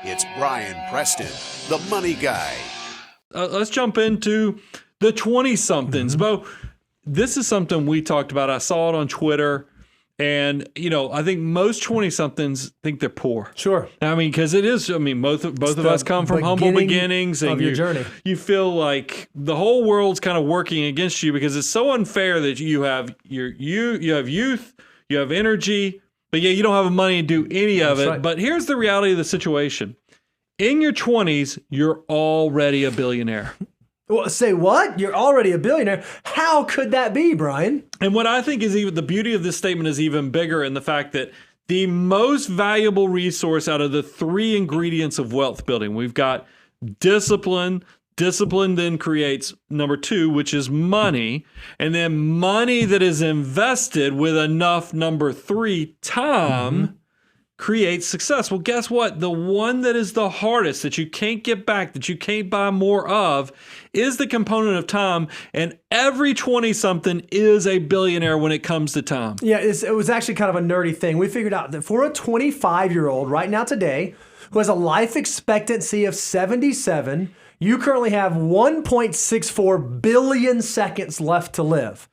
It's Brian Preston, the money guy. Let's jump into the 20-somethings. Bo, this is something we talked about. I saw it on Twitter. And, I think most 20-somethings think they're poor. Sure. I mean, because it is, both of us come from humble beginnings. And of your journey. You feel like the whole world's kind of working against you because it's so unfair that you have you have youth, you have energy, but yeah, you don't have the money to do any of it. Right. But here's the reality of the situation. In your 20s, you're already a billionaire. Well, say what? You're already a billionaire. How could that be, Brian? And what I think is even the beauty of this statement is even bigger in the fact that the most valuable resource out of the three ingredients of wealth building, we've got discipline. Discipline then creates number two, which is money. And then money that is invested with enough number three, time, creates success. Well, guess what? The one that is the hardest, that you can't get back, that you can't buy more of, is the component of time. And every 20-something is a billionaire when it comes to time. Yeah, it was actually kind of a nerdy thing. We figured out that for a 25-year-old right now today who has a life expectancy of 77, you currently have 1.64 billion seconds left to live.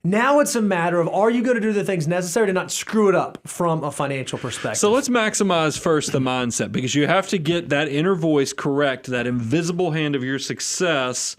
Now it's a matter of, are you going to do the things necessary to not screw it up from a financial perspective? So let's maximize first the mindset, because you have to get that inner voice correct, that invisible hand of your success.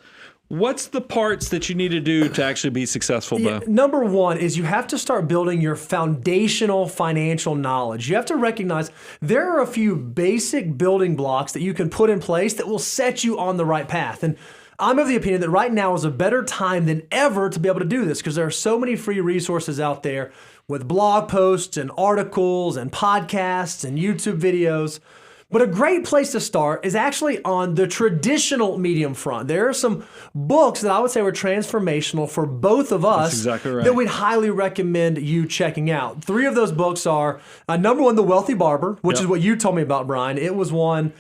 What's the parts that you need to do to actually be successful, Bo? Number one is you have to start building your foundational financial knowledge. You have to recognize there are a few basic building blocks that you can put in place that will set you on the right path. And I'm of the opinion that right now is a better time than ever to be able to do this because there are so many free resources out there with blog posts and articles and podcasts and YouTube videos. But a great place to start is actually on the traditional medium front. There are some books that I would say were transformational for both of us. That's exactly right. That we'd highly recommend you checking out. Three of those books are number one, The Wealthy Barber, which is what you told me about, Brian. It was one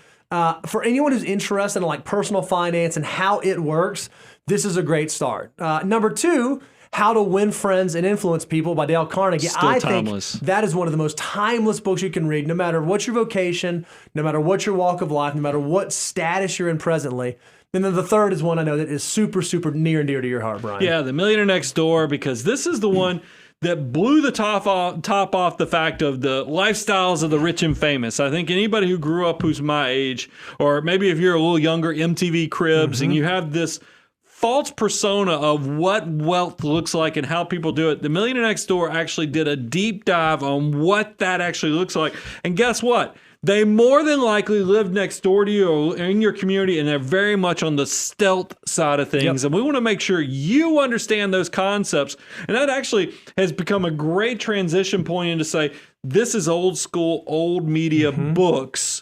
for anyone who's interested in like personal finance and how it works. This is a great start. Number two, How to Win Friends and Influence People by Dale Carnegie. Still timeless. Think that is one of the most timeless books you can read, no matter what your vocation, no matter what your walk of life, no matter what status you're in presently. And then the third is one I know that is super, super near and dear to your heart, Brian. Yeah, The Millionaire Next Door, because this is the one that blew the top off the fact of the lifestyles of the rich and famous. I think anybody who grew up who's my age, or maybe if you're a little younger, MTV Cribs, and you have this false persona of what wealth looks like and how people do it. The Millionaire Next Door actually did a deep dive on what that actually looks like. And guess what? They more than likely live next door to you or in your community, and they're very much on the stealth side of things. And we want to make sure you understand those concepts. And that actually has become a great transition point into say, this is old school, old media books.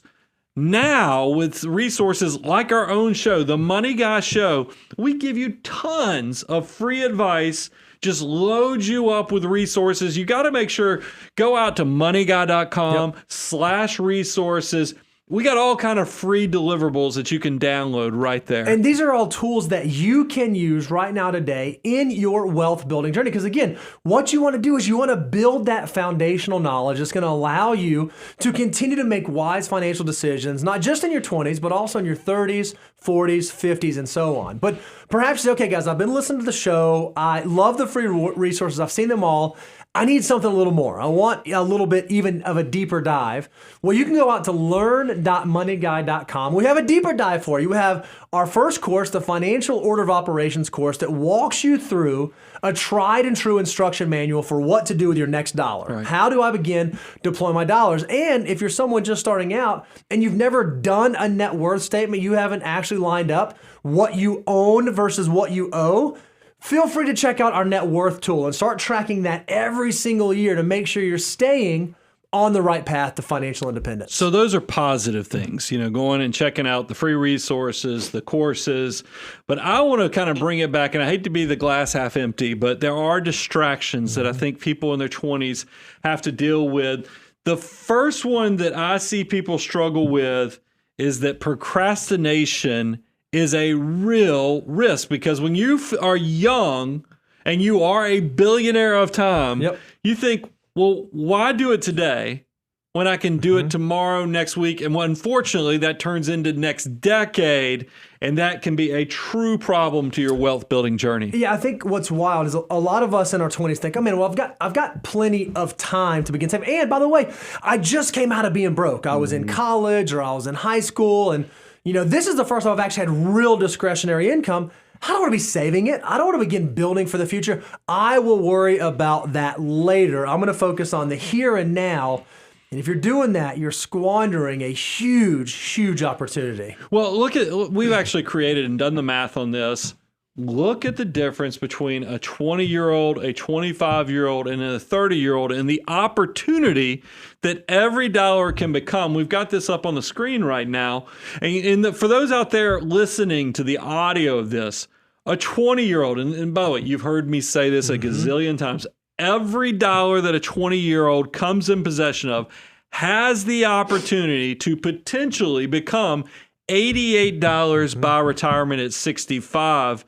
Now, with resources like our own show, the Money Guy Show, we give you tons of free advice, just load you up with resources. You got to make sure, go out to moneyguy.com/resources. We got all kind of free deliverables that you can download right there. And these are all tools that you can use right now today in your wealth building journey. Because again, what you want to do is you want to build that foundational knowledge that's going to allow you to continue to make wise financial decisions, not just in your 20s, but also in your 30s, 40s, 50s, and so on. But perhaps you say, okay, guys, I've been listening to the show. I love the free resources. I've seen them all. I need something a little more. I want a little bit even of a deeper dive. Well, you can go out to learn.moneyguy.com. We have a deeper dive for you. We have our first course, the Financial Order of Operations course, that walks you through a tried and true instruction manual for what to do with your next dollar. Right. How do I begin deploying my dollars? And if you're someone just starting out and you've never done a net worth statement, you haven't actually lined up what you own versus what you owe, feel free to check out our net worth tool and start tracking that every single year to make sure you're staying on the right path to financial independence. So those are positive things, going and checking out the free resources, the courses. But I want to kind of bring it back, and I hate to be the glass half empty, but there are distractions that I think people in their 20s have to deal with. The first one that I see people struggle with is that procrastination is a real risk, because when you are young and you are a billionaire of time, you think, well, why do it today when I can do it tomorrow, next week. And unfortunately, that turns into next decade. And that can be a true problem to your wealth building journey. Yeah, I think what's wild is a lot of us in our 20s think, oh man, well, I've got plenty of time to begin saving. And by the way, I just came out of being broke. I was in college or I was in high school. And, this is the first time I've actually had real discretionary income. I don't want to be saving it. I don't want to begin building for the future. I will worry about that later. I'm going to focus on the here and now. And if you're doing that, you're squandering a huge, huge opportunity. Well, we've actually created and done the math on this. Look at the difference between a 20-year-old, a 25-year-old, and a 30-year-old, and the opportunity that every dollar can become. We've got this up on the screen right now. And for those out there listening to the audio of this, a 20-year-old, and by the way, you've heard me say this a gazillion times, every dollar that a 20-year-old comes in possession of has the opportunity to potentially become $88 by retirement at 65.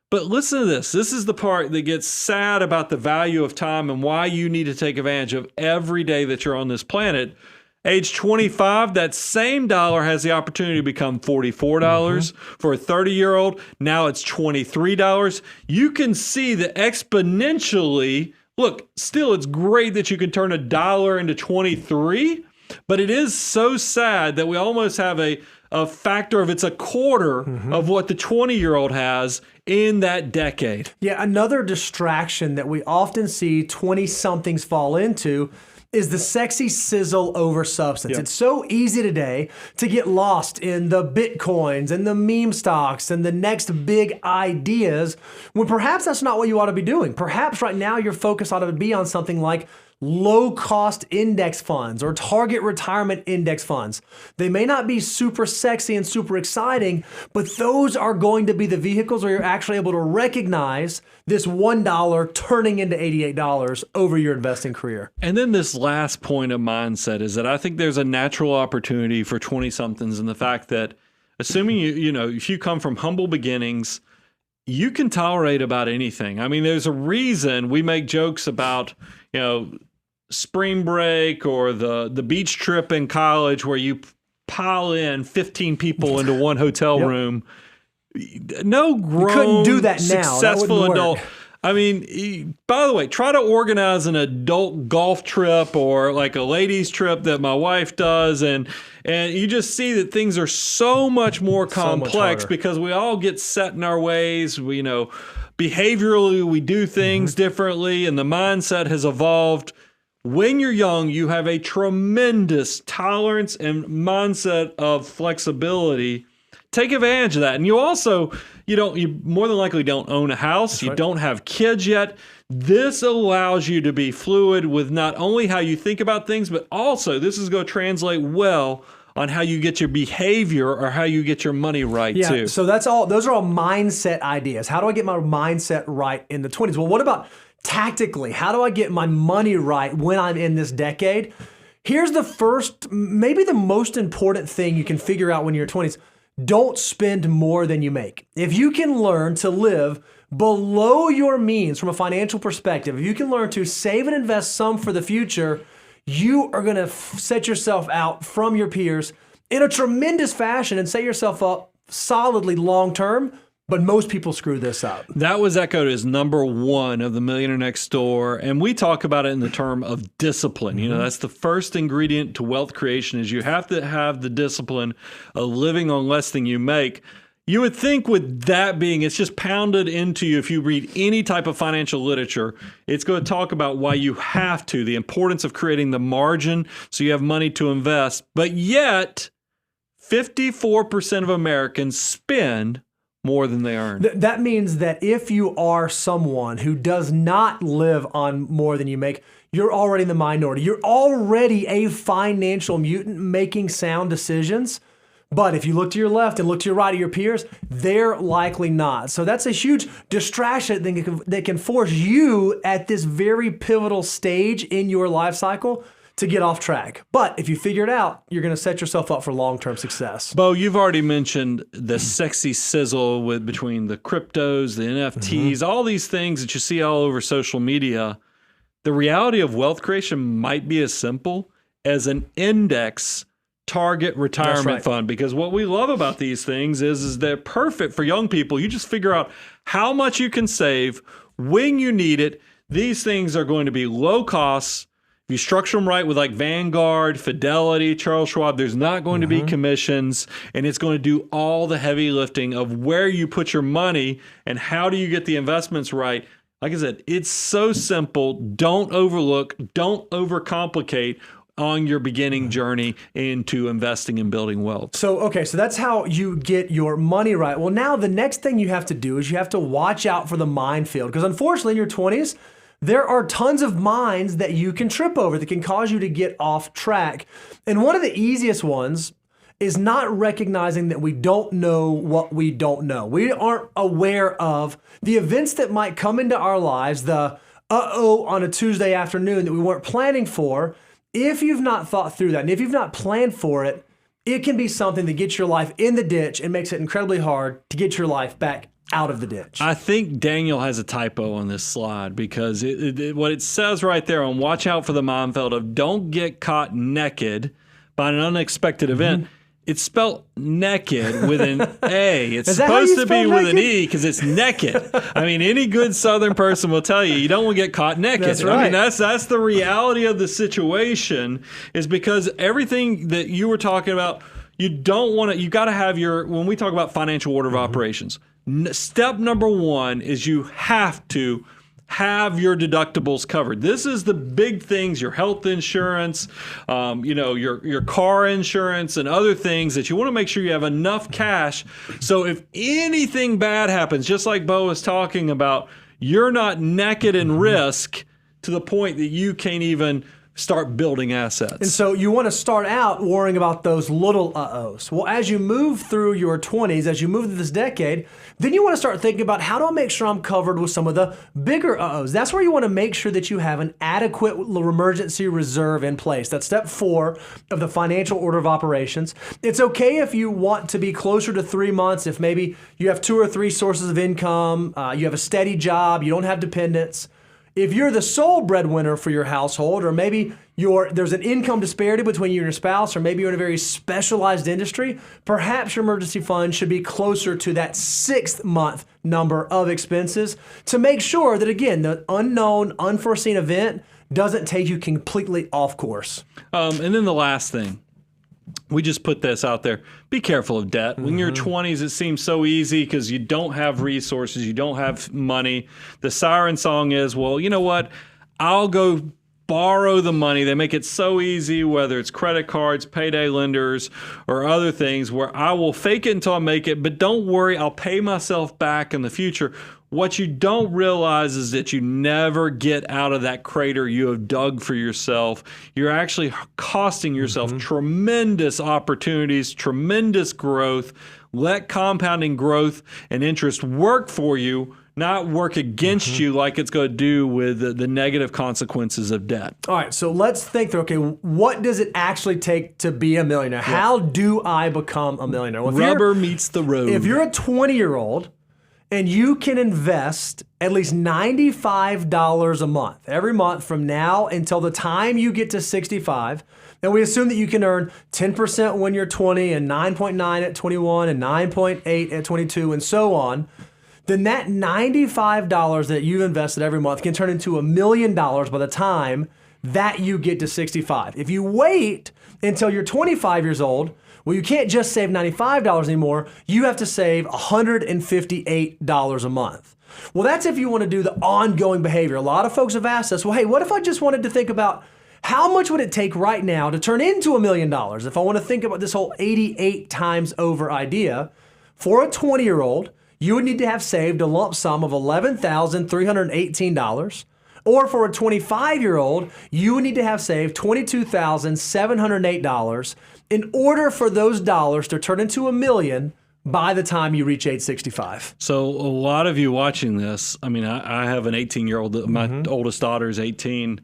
But listen to this. This is the part that gets sad about the value of time and why you need to take advantage of every day that you're on this planet. Age 25, that same dollar has the opportunity to become $44 for a 30-year-old. Now it's $23. You can see that exponentially. Look, still, it's great that you can turn $1 into 23, but it is so sad that we almost have a factor of it's a quarter of what the 20-year-old has in that decade. Yeah, another distraction that we often see 20-somethings fall into is the sexy sizzle over substance. Yep. It's so easy today to get lost in the Bitcoins and the meme stocks and the next big ideas when perhaps that's not what you ought to be doing. Perhaps right now your focus ought to be on something like low-cost index funds or target retirement index funds. They may not be super sexy and super exciting, but those are going to be the vehicles where you're actually able to recognize this $1 turning into $88 over your investing career. And then this last point of mindset is that I think there's a natural opportunity for 20-somethings in the fact that assuming if you come from humble beginnings, you can tolerate about anything. I mean, there's a reason we make jokes about, spring break or the beach trip in college where you pile in 15 people into one hotel room. No grown, you couldn't do that now. Successful adult. I mean, by the way, try to organize an adult golf trip or like a ladies trip that my wife does, and you just see that things are so much more complex because we all get set in our ways. We, behaviorally we do things differently, and the mindset has evolved. When you're young, you have a tremendous tolerance and mindset of flexibility. Take advantage of that. And you also, you more than likely don't own a house. That's right. Don't have kids yet. This allows you to be fluid with not only how you think about things, but also this is going to translate well on how you get your behavior or how you get your money right too. So those are all mindset ideas. How do I get my mindset right in the 20s? Well, what about tactically? How do I get my money right when I'm in this decade? Here's the first, maybe the most important thing you can figure out when you're in your 20s. Don't spend more than you make. If you can learn to live below your means from a financial perspective, if you can learn to save and invest some for the future, you are going to set yourself out from your peers in a tremendous fashion and set yourself up solidly long term. But most people screw this up. That was echoed as number one of the Millionaire Next Door. And we talk about it in the term of discipline. That's the first ingredient to wealth creation is you have to have the discipline of living on less than you make. You would think with that being, it's just pounded into you. If you read any type of financial literature, it's going to talk about why you have to, the importance of creating the margin so you have money to invest. But yet, 54% of Americans spend more than they earn. That means that if you are someone who does not live on more than you make, you're already in the minority. You're already a financial mutant making sound decisions. But if you look to your left and look to your right at your peers, they're likely not. So that's a huge distraction that can force you at this very pivotal stage in your life cycle to get off track. But if you figure it out, you're going to set yourself up for long-term success. Bo, you've already mentioned the sexy sizzle between the cryptos, the NFTs, all these things that you see all over social media. The reality of wealth creation might be as simple as an index target retirement fund, because what we love about these things is they're perfect for young people. You just figure out how much you can save when you need it. These things are going to be low costs. If you structure them right with like Vanguard, Fidelity, Charles Schwab, there's not going to be commissions, and it's going to do all the heavy lifting of where you put your money and how do you get the investments right. Like I said, it's so simple. Don't overlook, don't overcomplicate on your beginning journey into investing and building wealth. So that's how you get your money right. Well, now the next thing you have to do is you have to watch out for the minefield, because unfortunately in your 20s, there are tons of mines that you can trip over that can cause you to get off track. And one of the easiest ones is not recognizing that we don't know what we don't know. We aren't aware of the events that might come into our lives, the on a Tuesday afternoon that we weren't planning for. If you've not thought through that, and if you've not planned for it, it can be something that gets your life in the ditch and makes it incredibly hard to get your life back out of the ditch. I think Daniel has a typo on this slide, because what it says right there on watch out for the minefield of don't get caught naked by an unexpected event. It's spelled naked with an A. It's supposed to be with an E because it's naked. I mean, any good Southern person will tell you don't want to get caught naked. That's right. I mean, that's the reality of the situation, is because everything that you were talking about, you don't want to, you got to have when we talk about financial order of operations, step number one is you have to have your deductibles covered. This is the big things, your health insurance, your car insurance and other things that you want to make sure you have enough cash. So if anything bad happens, just like Bo was talking about, you're not naked in risk to the point that you can't even start building assets. And so you want to start out worrying about those little uh-ohs. Well, as you move through your 20s, as you move through this decade, then you want to start thinking about how do I make sure I'm covered with some of the bigger uh-ohs. That's where you want to make sure that you have an adequate emergency reserve in place. That's step 4 of the financial order of operations. It's okay if you want to be closer to 3 months, if maybe you have 2 or 3 sources of income, you have a steady job, you don't have dependents. If you're the sole breadwinner for your household, or maybe there's an income disparity between you and your spouse, or maybe you're in a very specialized industry, perhaps your emergency fund should be closer to that 6th month number of expenses to make sure that, again, the unknown, unforeseen event doesn't take you completely off course. And then the last thing, we just put this out there. Be careful of debt. When you're 20s, it seems so easy because you don't have resources, you don't have money. The siren song is, well, you know what? I'll go borrow the money. They make it so easy, whether it's credit cards, payday lenders, or other things, where I will fake it until I make it, but don't worry, I'll pay myself back in the future. What you don't realize is that you never get out of that crater you have dug for yourself. You're actually costing yourself tremendous opportunities, tremendous growth. Let compounding growth and interest work for you, not work against you like it's going to do with the negative consequences of debt. All right, so let's think through, okay, what does it actually take to be a millionaire? How do I become a millionaire? Well, Rubber meets the road. If you're a 20-year-old, and you can invest at least $95 a month, every month from now until the time you get to 65. And we assume that you can earn 10% when you're 20, and 9.9 at 21, and 9.8 at 22, and so on. Then that $95 that you've invested every month can turn into $1 million by the time that you get to 65. If you wait until you're 25 years old, well, you can't just save $95 anymore. You have to save $158 a month. Well, that's if you want to do the ongoing behavior. A lot of folks have asked us, well, hey, what if I just wanted to think about how much would it take right now to turn into $1 million? If I want to think about this whole 88 times over idea, for a 20-year-old, you would need to have saved a lump sum of $11,318. Or for a 25-year-old, you would need to have saved $22,708 in order for those dollars to turn into $1 million by the time you reach age 65. So a lot of you watching this, I mean, I have an 18-year-old, my oldest daughter is 18.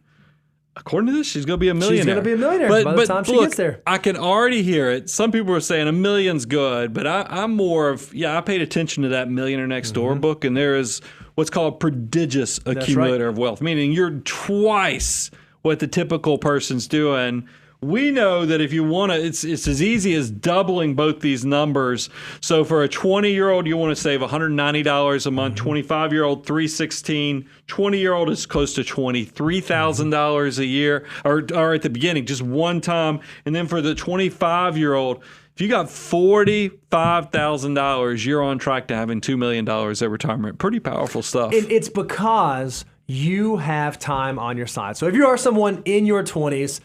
According to this, she's going to be a millionaire. She's going to be a millionaire by the time she gets there. I can already hear it. Some people are saying $1 million's good, but I'm more of, I paid attention to that Millionaire Next Door book, and there is what's called prodigious accumulator of wealth, meaning you're twice what the typical person's doing We know that if you want to, it's as easy as doubling both these numbers. So for a 20-year-old, you want to save $190 a month. 25-year-old, $316. 20-year-old is close to $23,000 a year, or at the beginning, just one time. And then for the 25-year-old, if you got $45,000, you're on track to having $2 million at retirement. Pretty powerful stuff. It's because you have time on your side. So if you are someone in your 20s,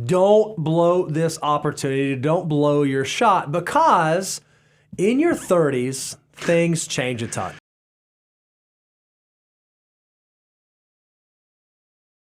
don't blow this opportunity. Don't blow your shot, because in your 30s, things change a ton.